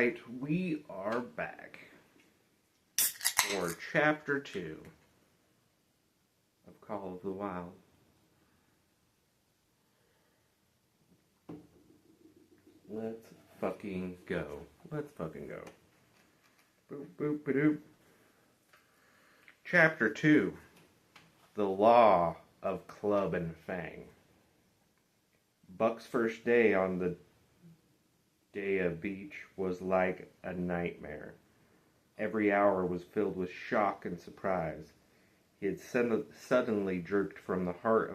Alright, we are back for Chapter 2 of Call of the Wild. Let's fucking go. Let's fucking go. Boop, boop, ba-doop. Chapter 2, The Law of Club and Fang. Buck's first day on the Daya Beach was like a nightmare. Every hour was filled with shock and surprise. He had been suddenly jerked from the heart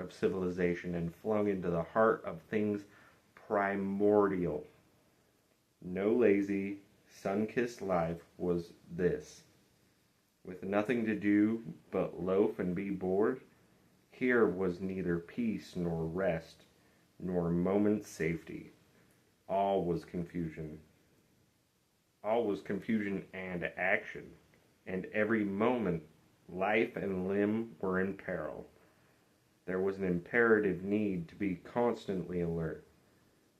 of civilization and flung into the heart of things primordial. No lazy, sun-kissed life was this. With nothing to do but loaf and be bored, here was neither peace nor rest, nor moment's safety. All was confusion. All was confusion and action, and every moment life and limb were in peril. There was an imperative need to be constantly alert,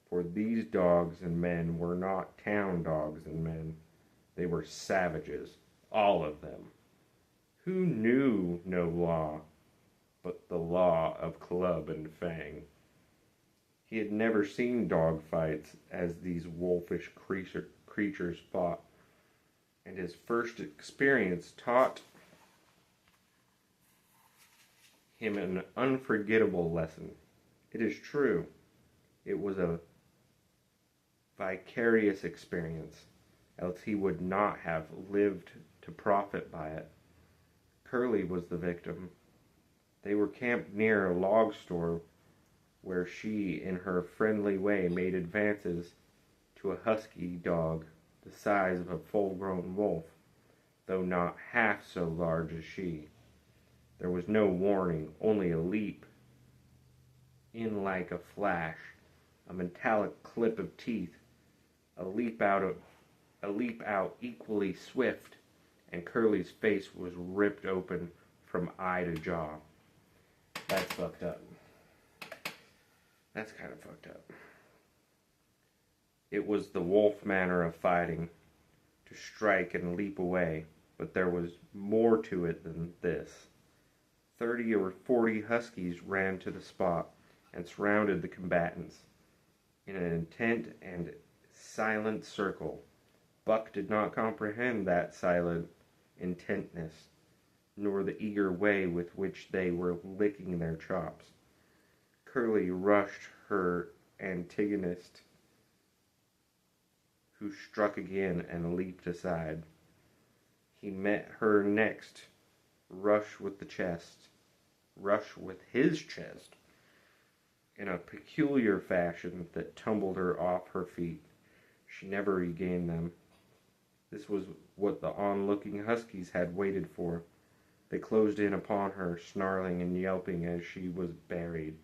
for these dogs and men were not town dogs and men. They were savages, all of them, who knew no law but the law of club and fang. He had never seen dog fights as these wolfish creatures fought, and his first experience taught him an unforgettable lesson. It is true, it was a vicarious experience, else he would not have lived to profit by it. Curly was the victim. They were camped near a log store where she, in her friendly way, made advances to a husky dog the size of a full-grown wolf, though not half so large as she. There was no warning, only a leap in like a flash, a metallic clip of teeth, a leap out equally swift, and Curly's face was ripped open from eye to jaw. That's fucked up. That's kind of fucked up. It was the wolf manner of fighting, to strike and leap away, but there was more to it than this. 30 or 40 huskies ran to the spot and surrounded the combatants in an intent and silent circle. Buck did not comprehend that silent intentness, nor the eager way with which they were licking their chops. Curly rushed her antagonist, who struck again and leaped aside. He met her next, rush with his chest, in a peculiar fashion that tumbled her off her feet. She never regained them. This was what the onlooking huskies had waited for. They closed in upon her, snarling and yelping as she was buried,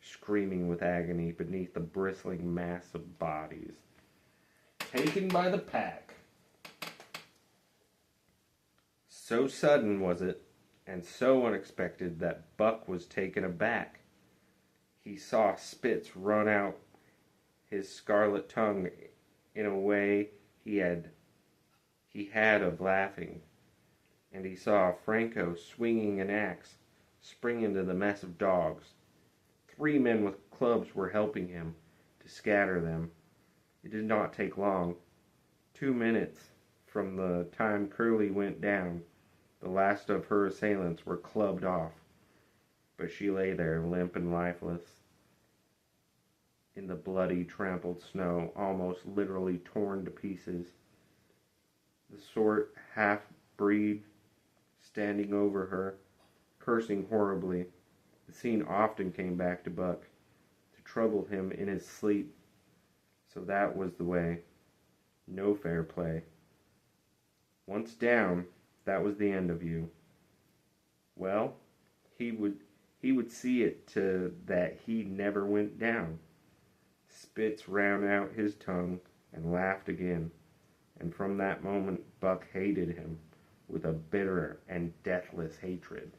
screaming with agony beneath the bristling mass of bodies. Taken by the pack. So sudden was it, and so unexpected, that Buck was taken aback. He saw Spitz run out his scarlet tongue in a way he had of laughing, and he saw Franco swinging an axe spring into the mess of dogs. 3 men with clubs were helping him to scatter them. It did not take long. 2 minutes from the time Curly went down, the last of her assailants were clubbed off, but she lay there limp and lifeless in the bloody, trampled snow, almost literally torn to pieces. The short half-breed standing over her, cursing horribly. The scene often came back to Buck, to trouble him in his sleep. So that was the way. No fair play. Once down, that was the end of you. Well, he would see it to that he never went down. Spitz ran out his tongue and laughed again, and from that moment Buck hated him with a bitter and deathless hatred.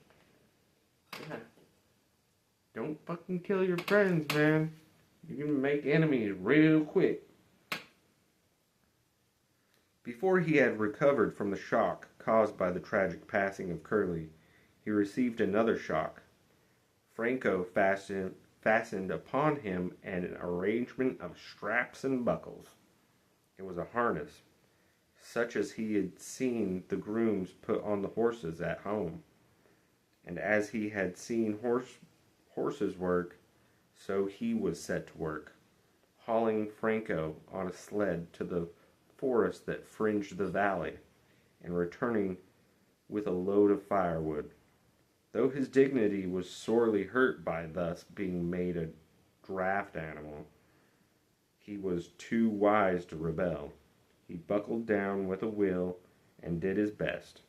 Yeah. Don't fucking kill your friends, man. You can make enemies real quick. Before he had recovered from the shock caused by the tragic passing of Curly, he received another shock. Franco fastened upon him an arrangement of straps and buckles. It was a harness, such as he had seen the grooms put on the horses at home. And as he had seen horses work, so he was set to work, hauling Franco on a sled to the forest that fringed the valley, and returning with a load of firewood. Though his dignity was sorely hurt by thus being made a draft animal, he was too wise to rebel. He buckled down with a will and did his best.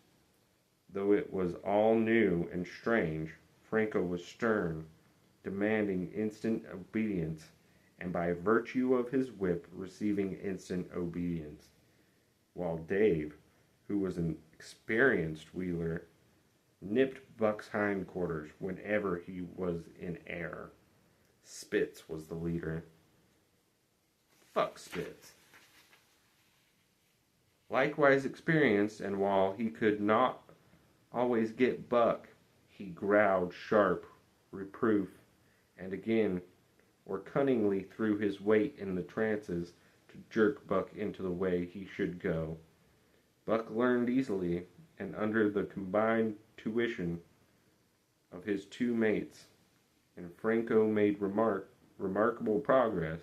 Though it was all new and strange, Franco was stern, demanding instant obedience, and by virtue of his whip receiving instant obedience, while Dave, who was an experienced wheeler, nipped Buck's hindquarters whenever he was in error. Spitz was the leader. Fuck Spitz. Likewise experienced, and while he could not always get Buck, he growled sharp reproof, and again, or cunningly threw his weight in the trances to jerk Buck into the way he should go. Buck learned easily, and under the combined tuition of his two mates, and Franco made remarkable progress.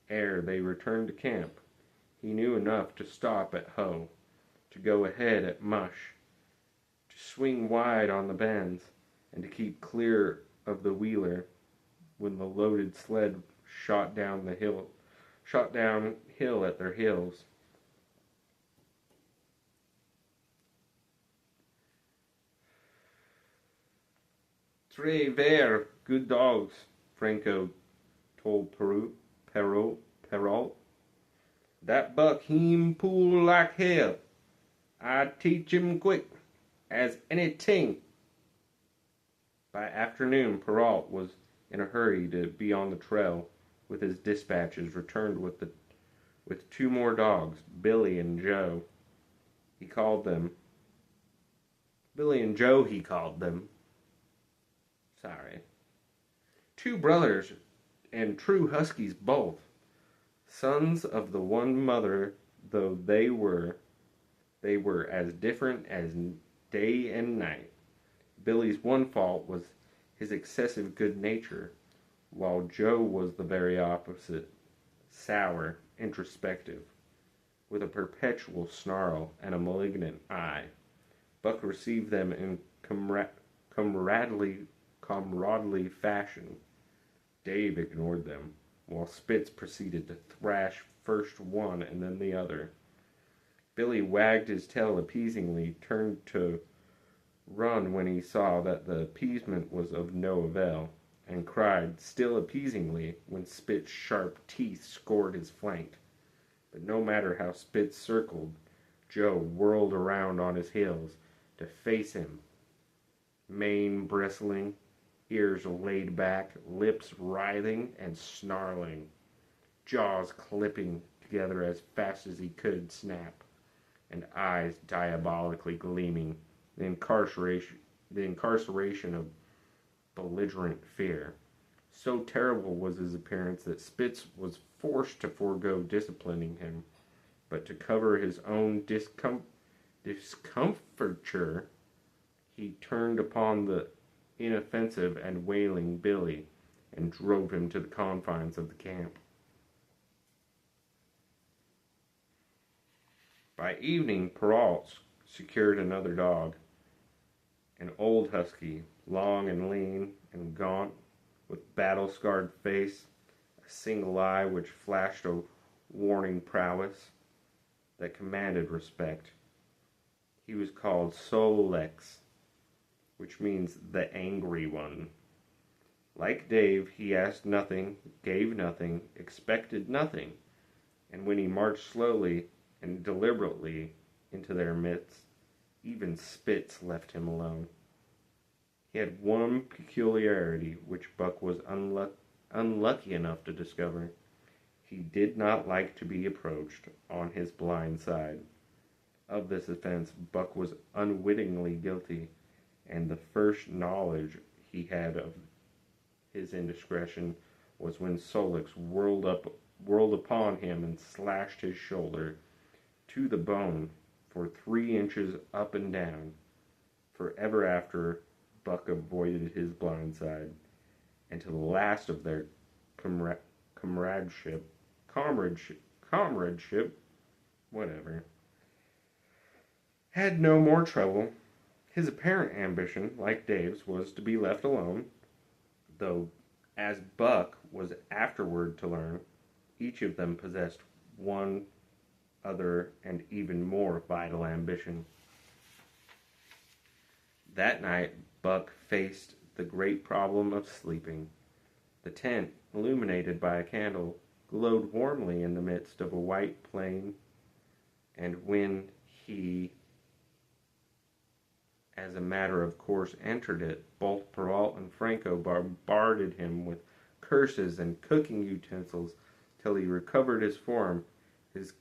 Ere they returned to camp, he knew enough to stop at Hoe, to go ahead at Mush, to swing wide on the bends, and to keep clear of the wheeler when the loaded sled shot downhill at their heels. Très ver, good dogs, Franco told Perrault. That Buck him pull like hell. I teach him quick as anything. By afternoon, Perrault was in a hurry to be on the trail with his dispatches, returned with two more dogs, Billy and Joe. Billy and Joe, he called them. Sorry. Two brothers, and true huskies both. Sons of the one mother, though they were as different as day and night. Billy's one fault was his excessive good nature, while Joe was the very opposite, sour, introspective, with a perpetual snarl and a malignant eye. Buck received them in comradely fashion. Dave ignored them, while Spitz proceeded to thrash first one and then the other. Billy wagged his tail appeasingly, turned to run when he saw that the appeasement was of no avail, and cried, still appeasingly, when Spitz's sharp teeth scored his flank. But no matter how Spitz circled, Joe whirled around on his heels to face him, mane bristling, ears laid back, lips writhing and snarling, jaws clipping together as fast as he could snap, and eyes diabolically gleaming, the incarceration of belligerent fear. So terrible was his appearance that Spitz was forced to forego disciplining him, but to cover his own discomfiture, he turned upon the inoffensive and wailing Billy and drove him to the confines of the camp. By evening, Perrault secured another dog, an old husky, long and lean and gaunt, with battle-scarred face, a single eye which flashed a warning prowess that commanded respect. He was called Solex, which means the angry one. Like Dave, he asked nothing, gave nothing, expected nothing, and when he marched slowly and deliberately into their midst, even Spitz left him alone. He had one peculiarity which Buck was unlucky enough to discover. He did not like to be approached on his blind side. Of this offense, Buck was unwittingly guilty, and the first knowledge he had of his indiscretion was when Solix whirled upon him and slashed his shoulder to the bone for 3 inches up and down. Forever after, Buck avoided his blind side, and to the last of their comradeship, whatever, had no more trouble. His apparent ambition, like Dave's, was to be left alone, though, as Buck was afterward to learn, each of them possessed one other and even more vital ambition. That night, Buck faced the great problem of sleeping. The tent, illuminated by a candle, glowed warmly in the midst of a white plain, and when he, as a matter of course, entered it, both Perrault and Franco bombarded him with curses and cooking utensils till he recovered his form. His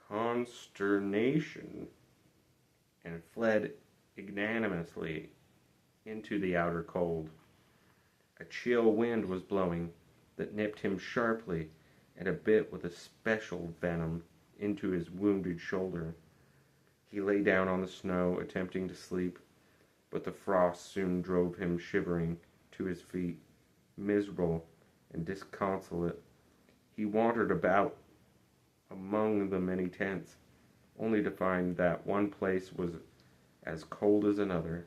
consternation, and fled ignominiously into the outer cold. A chill wind was blowing that nipped him sharply and a bit with a special venom into his wounded shoulder. He lay down on the snow, attempting to sleep, but the frost soon drove him shivering to his feet. Miserable and disconsolate, he wandered about among the many tents, only to find that one place was as cold as another.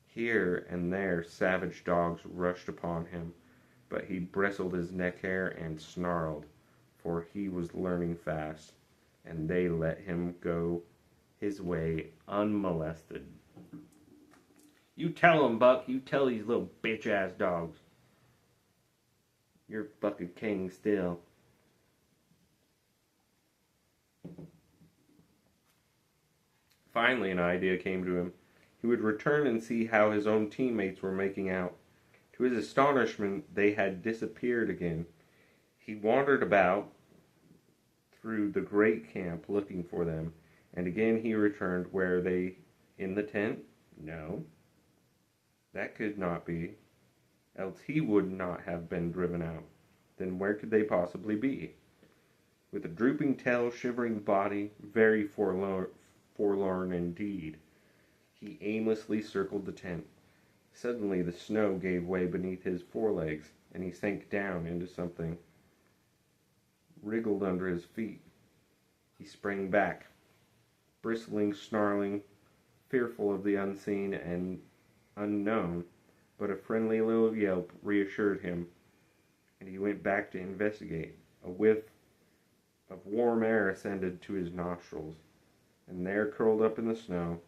Here and there savage dogs rushed upon him, but he bristled his neck hair and snarled, for he was learning fast, and they let him go his way unmolested. "You tell 'em, Buck. You tell these little bitch-ass dogs. You're fucking king still." Finally, an idea came to him. He would return and see how his own teammates were making out. To his astonishment, they had disappeared again. He wandered about through the great camp looking for them, and again he returned. Were they in the tent? No. That could not be, else he would not have been driven out. Then where could they possibly be? With a drooping tail, shivering body, very forlorn indeed, he aimlessly circled the tent. Suddenly the snow gave way beneath his forelegs, and he sank down into something, wriggled under his feet. He sprang back, bristling, snarling, fearful of the unseen and unknown, but a friendly little yelp reassured him, and he went back to investigate. A whiff of warm air ascended to his nostrils, and there, curled up in the snow,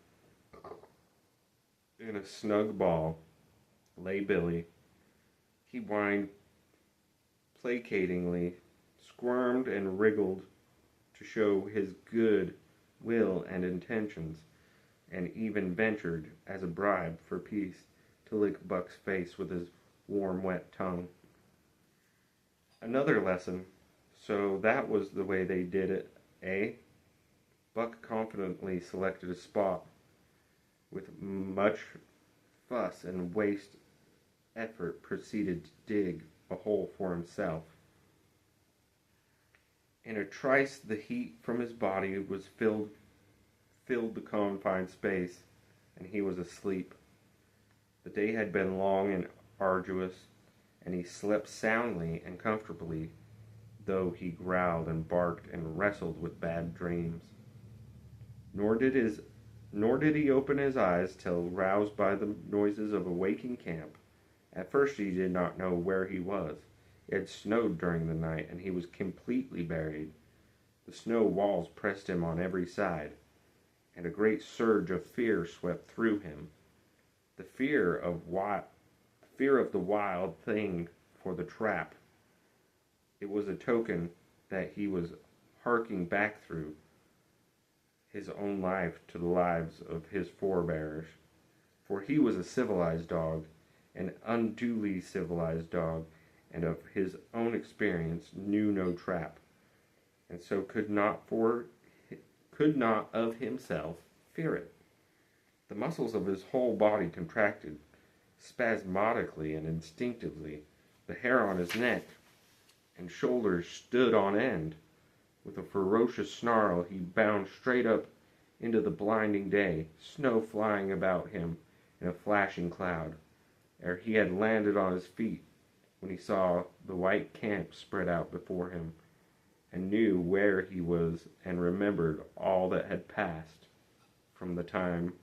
in a snug ball, lay Billy. He whined placatingly, squirmed and wriggled to show his good will and intentions, and even ventured, as a bribe for peace, to lick Buck's face with his warm, wet tongue. Another lesson. So that was the way they did it, eh? Buck confidently selected a spot. With much fuss and waste effort, proceeded to dig a hole for himself. In a trice, the heat from his body was filled the confined space, and he was asleep. The day had been long and arduous, and he slept soundly and comfortably, though he growled and barked and wrestled with bad dreams. Nor did he open his eyes till roused by the noises of a waking camp. At first he did not know where he was. It had snowed during the night, and he was completely buried. The snow walls pressed him on every side, and a great surge of fear swept through him. The fear of the wild thing for the trap. It was a token that he was harking back through his own life to the lives of his forebears. For he was a civilized dog, an unduly civilized dog, and of his own experience knew no trap, and so could not of himself fear it. The muscles of his whole body contracted spasmodically and instinctively. The hair on his neck and shoulders stood on end. With a ferocious snarl, he bounded straight up into the blinding day, snow flying about him in a flashing cloud, ere he had landed on his feet, when he saw the white camp spread out before him, and knew where he was, and remembered all that had passed from the time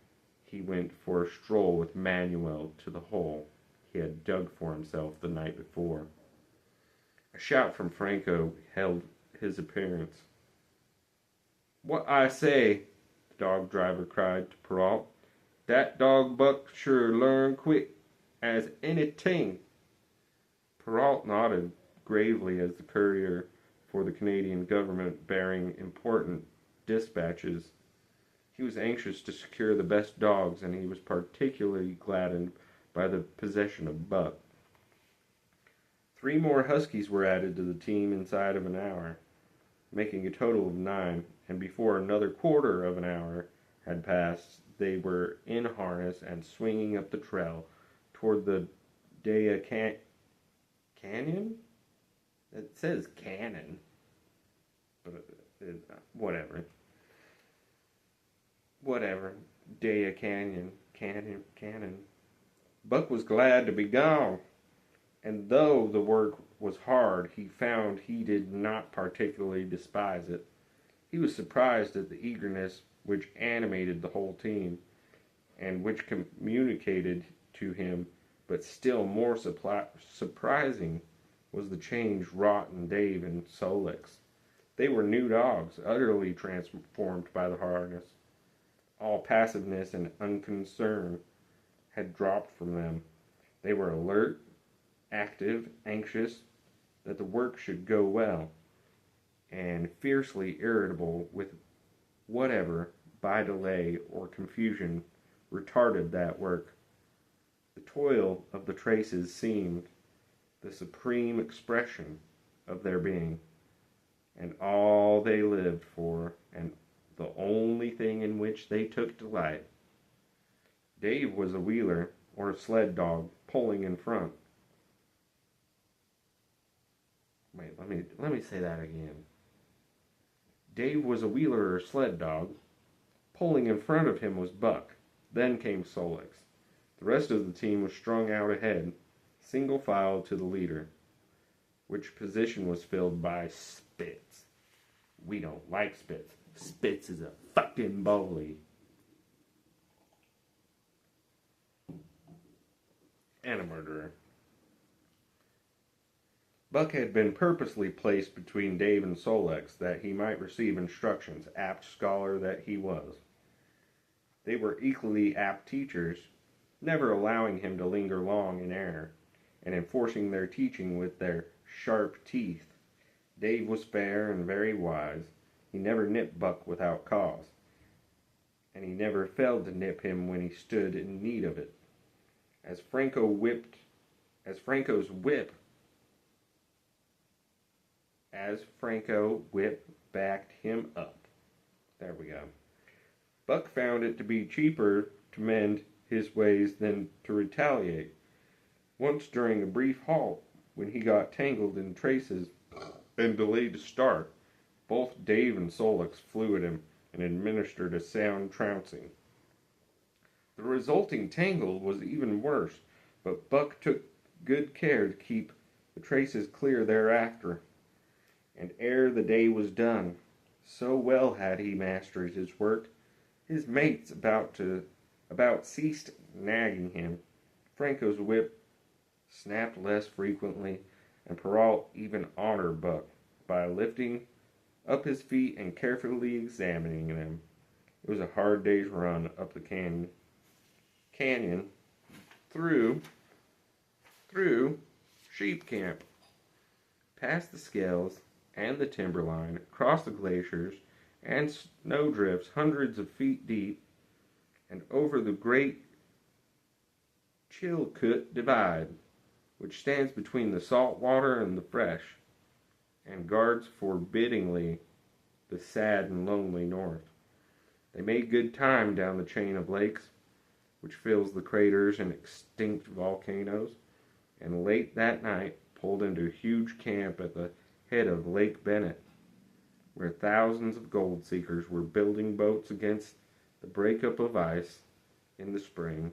he went for a stroll with Manuel to the hole he had dug for himself the night before. A shout from Franco hailed his appearance. "What I say," the dog driver cried to Perrault. "Dat dog Buck sure learn quick as anyting." Perrault nodded gravely as the courier for the Canadian government bearing important dispatches. He was anxious to secure the best dogs, and he was particularly gladdened by the possession of Buck. 3 more huskies were added to the team inside of an hour, making a total of 9, and before another quarter of an hour had passed, they were in harness and swinging up the trail toward the Daya Canyon? It says cannon, but whatever. Whatever. Daya Canyon. Buck was glad to be gone, and though the work was hard, he found he did not particularly despise it. He was surprised at the eagerness which animated the whole team, and which communicated to him, but still more surprising was the change wrought in Dave and Sol-leks. They were new dogs, utterly transformed by the harness. All passiveness and unconcern had dropped from them. They were alert, active, anxious that the work should go well, and fiercely irritable with whatever, by delay or confusion, retarded that work. The toil of the traces seemed the supreme expression of their being, and all they lived for, and the only thing in which they took delight. Dave was a wheeler, or a sled dog, pulling in front. Wait, let me say that again. Dave was a wheeler or sled dog. Pulling in front of him was Buck. Then came Sol-leks. The rest of the team was strung out ahead, single file to the leader, which position was filled by Spitz. We don't like Spitz. Spitz is a fucking bully. And a murderer. Buck had been purposely placed between Dave and Sol-leks that he might receive instructions, apt scholar that he was. They were equally apt teachers, never allowing him to linger long in error, and enforcing their teaching with their sharp teeth. Dave was fair and very wise. He never nipped Buck without cause, and he never failed to nip him when he stood in need of it. As Franco's whip backed him up. There we go. Buck found it to be cheaper to mend his ways than to retaliate. Once during a brief halt, when he got tangled in traces and delayed to start, both Dave and Sol-leks flew at him and administered a sound trouncing. The resulting tangle was even worse, but Buck took good care to keep the traces clear thereafter, and ere the day was done, so well had he mastered his work, his mates about ceased nagging him. Franco's whip snapped less frequently, and Perrault even honored Buck by lifting up his feet and carefully examining them. It was a hard day's run up the canyon through sheep camp, past the scales and the timberline, across the glaciers and snowdrifts hundreds of feet deep, and over the great Chilcoot Divide, which stands between the salt water and the fresh, and guards forbiddingly the sad and lonely north. They made good time down the chain of lakes, which fills the craters and extinct volcanoes, and late that night pulled into a huge camp at the head of Lake Bennett, where thousands of gold seekers were building boats against the breakup of ice in the spring.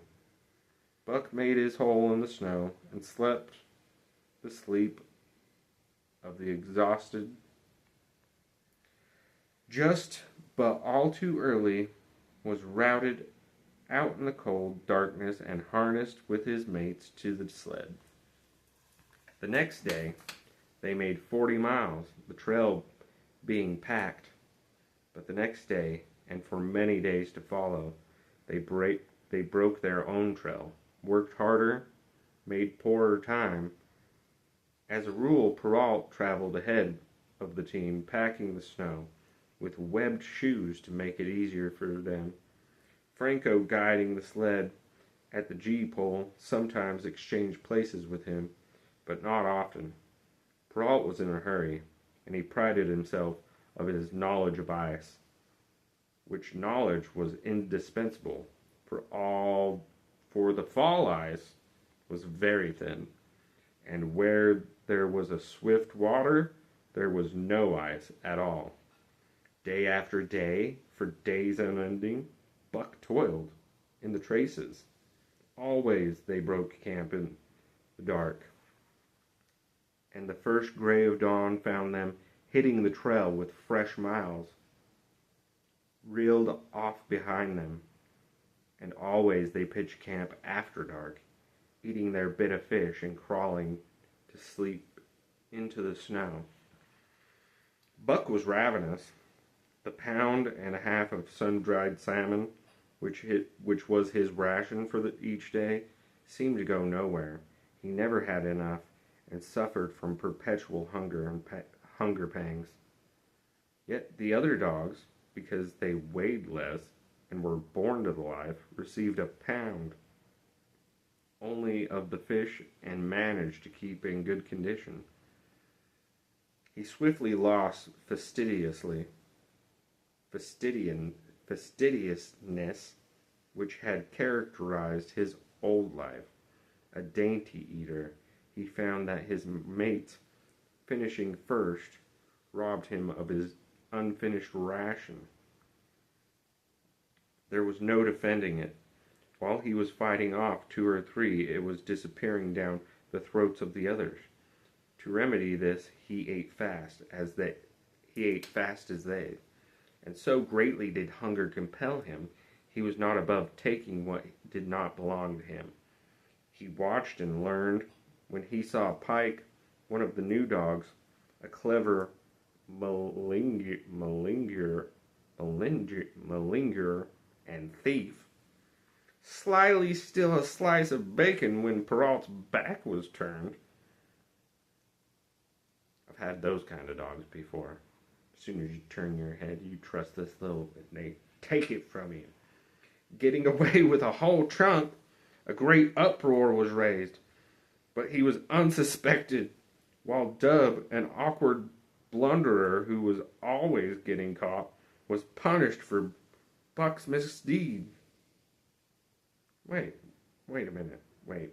Buck made his hole in the snow and slept the sleep of the exhausted. Just but all too early was routed out in the cold darkness and harnessed with his mates to the sled. The next day, they made 40 miles, the trail being packed. But the next day, and for many days to follow, they broke their own trail, worked harder, made poorer time. As a rule, Perrault traveled ahead of the team, packing the snow, with webbed shoes to make it easier for them. Franco, guiding the sled at the G-pole, sometimes exchanged places with him, but not often. Perrault was in a hurry, and he prided himself of his knowledge of ice, which knowledge was indispensable, for the fall ice was very thin, and where there was a swift water, there was no ice at all. Day after day, for days unending, Buck toiled in the traces. Always they broke camp in the dark, and the first gray of dawn found them hitting the trail with fresh miles reeled off behind them. And always they pitched camp after dark, eating their bit of fish and crawling to sleep into the snow. Buck was ravenous. The pound and a half of sun-dried salmon, which was his ration for each day, seemed to go nowhere. He never had enough, and suffered from perpetual hunger and hunger pangs. Yet the other dogs, because they weighed less and were born to the life, received a pound only of the fish and managed to keep in good condition. He swiftly lost fastidiousness, which had characterized his old life. A dainty eater, he found that his mates, finishing first, robbed him of his unfinished ration. There was no defending it. While he was fighting off 2 or 3, it was disappearing down the throats of the others. To remedy this, he ate fast as they, and so greatly did hunger compel him, he was not above taking what did not belong to him. He watched and learned. When he saw Pike, one of the new dogs, a clever malingerer and thief, slyly steal a slice of bacon when Perrault's back was turned. I've had those kind of dogs before. As soon as you turn your head, you trust this little, and they take it from you. Getting away with a whole chunk, a great uproar was raised, but he was unsuspected, while Dub, an awkward blunderer who was always getting caught, was punished for Buck's misdeed. Wait a minute. Wait.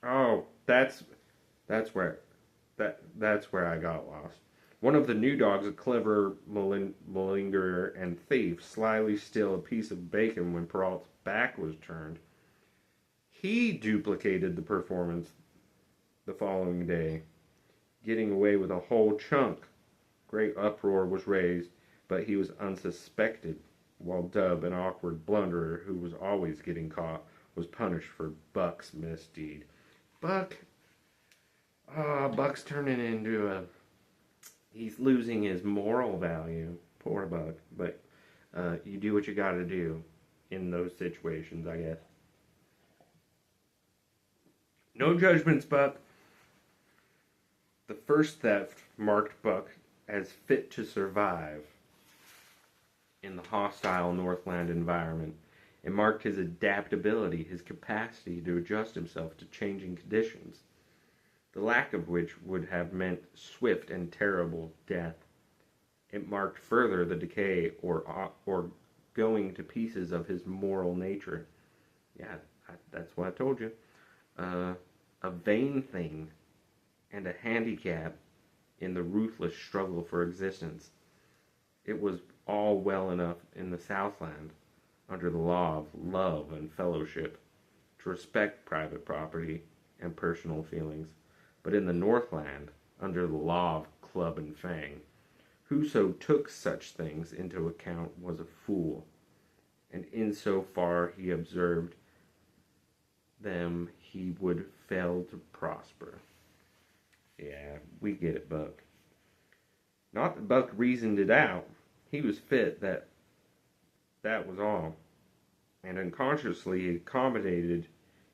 Oh, that's where I got lost. One of the new dogs, a clever malingerer and thief, slyly steal a piece of bacon when Perrault's back was turned. He duplicated the performance the following day, getting away with a whole chunk. Great uproar was raised, but he was unsuspected, while Dub, an awkward blunderer who was always getting caught, was punished for Buck's misdeed. Buck's turning into he's losing his moral value. Poor Buck. But you do what you gotta do in those situations, I guess. No judgments, Buck. The first theft marked Buck as fit to survive in the hostile Northland environment. It marked his adaptability, his capacity to adjust himself to changing conditions, the lack of which would have meant swift and terrible death. It marked further the decay or going to pieces of his moral nature. Yeah, that's what I told you. A vain thing and a handicap in the ruthless struggle for existence. It was all well enough in the Southland, under the law of love and fellowship, to respect private property and personal feelings, but in the Northland, under the law of club and fang, whoso took such things into account was a fool, and in so far he observed them he would fail to prosper. Yeah, we get it, Buck. Not that Buck reasoned it out. He was fit, that was all. And unconsciously he accommodated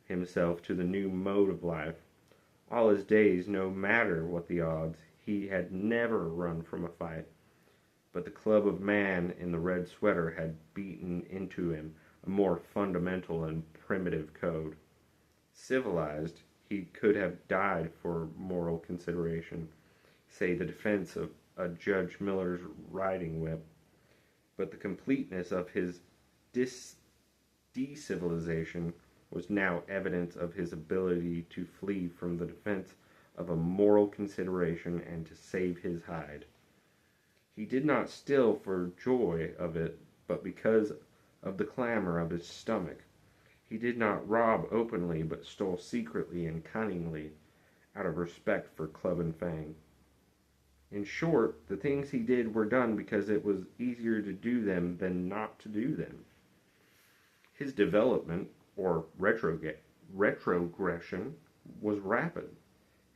himself to the new mode of life. All his days, no matter what the odds, he had never run from a fight. But the club of man in the red sweater had beaten into him a more fundamental and primitive code. Civilized, he could have died for moral consideration, say the defense of a Judge Miller's riding whip. But the completeness of his decivilization was now evidence of his ability to flee from the defense of a moral consideration and to save his hide. He did not still for joy of it, but because of the clamor of his stomach. He did not rob openly, but stole secretly and cunningly, out of respect for club and fang. In short, the things he did were done because it was easier to do them than not to do them. His development, or retrogression, was rapid.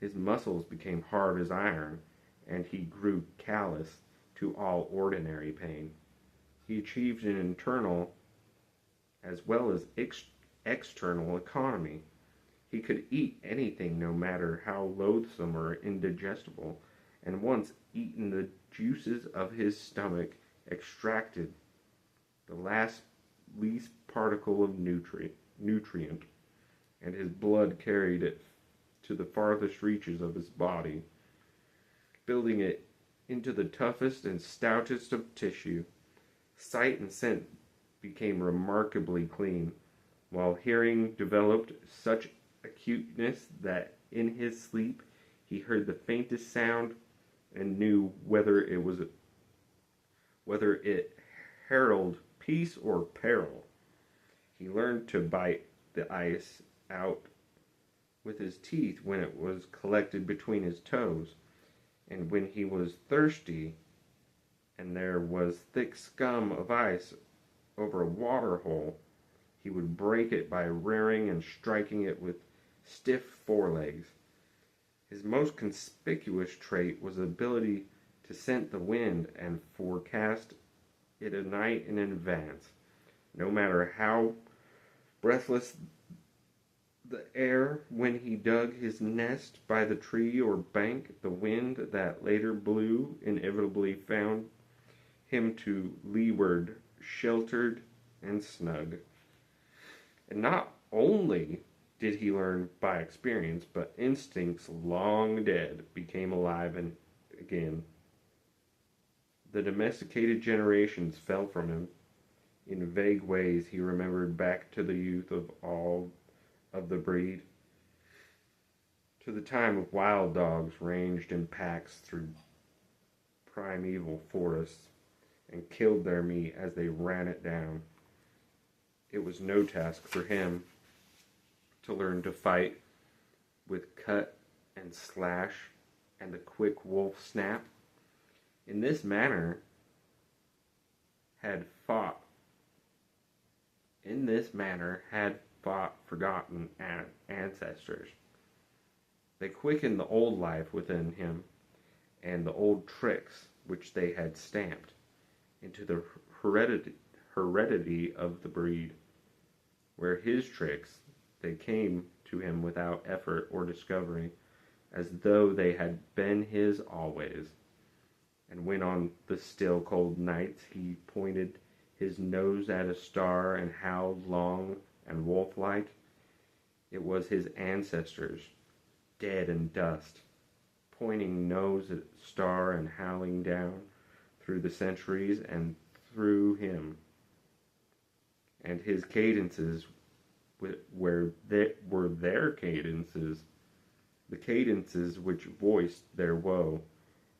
His muscles became hard as iron, and he grew callous to all ordinary pain. He achieved an internal as well as external economy. He could eat anything, no matter how loathsome or indigestible, and once eaten, the juices of his stomach extracted the least particle of nutrient, and his blood carried it to the farthest reaches of his body, building it into the toughest and stoutest of tissue. Sight and scent became remarkably clean, while hearing developed such acuteness that in his sleep he heard the faintest sound and knew whether it heralded peace or peril. He learned to bite the ice out with his teeth when it was collected between his toes, and when he was thirsty and there was thick scum of ice over a water hole, he would break it by rearing and striking it with stiff forelegs. His most conspicuous trait was the ability to scent the wind and forecast it a night in advance. No matter how breathless the air when he dug his nest by the tree or bank, the wind that later blew inevitably found him to leeward, sheltered and snug. And not only did he learn by experience, but instincts long dead became alive and again. The domesticated generations fell from him. In vague ways he remembered back to the youth of all of the breed, to the time of wild dogs ranged in packs through primeval forests and killed their meat as they ran it down. It was no task for him to learn to fight with cut and slash and the quick wolf snap. In this manner had fought forgotten ancestors. They quickened the old life within him and the old tricks which they had stamped into the heredity of the breed. Where his tricks, they came to him without effort or discovery, as though they had been his always. And when on the still cold nights he pointed his nose at a star and howled long and wolf-like, it was his ancestors, dead in dust, pointing nose at star and howling down through the centuries and through him. And his cadences were their cadences, the cadences which voiced their woe,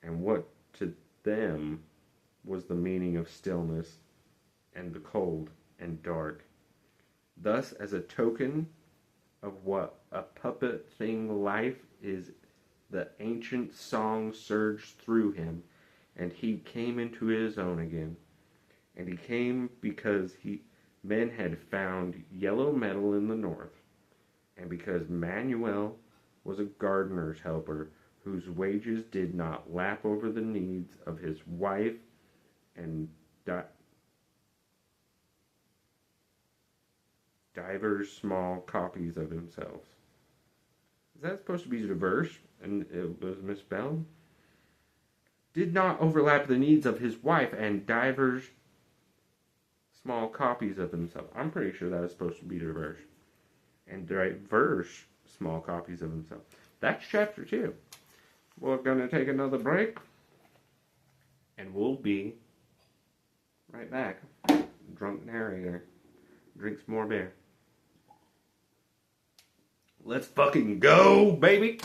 and what to them was the meaning of stillness and the cold and dark. Thus, as a token of what a puppet thing life is, the ancient song surged through him, and he came into his own again. And he came because men had found yellow metal in the north, and because Manuel was a gardener's helper whose wages did not lap over the needs of his wife and divers small copies of himself. Is that supposed to be diverse and it was misspelled? Did not overlap the needs of his wife and divers small copies of himself. I'm pretty sure that is supposed to be diverse. And diverse small copies of himself. That's chapter 2. We're going to take another break. And we'll be right back. Drunk narrator drinks more beer. Let's fucking go, baby!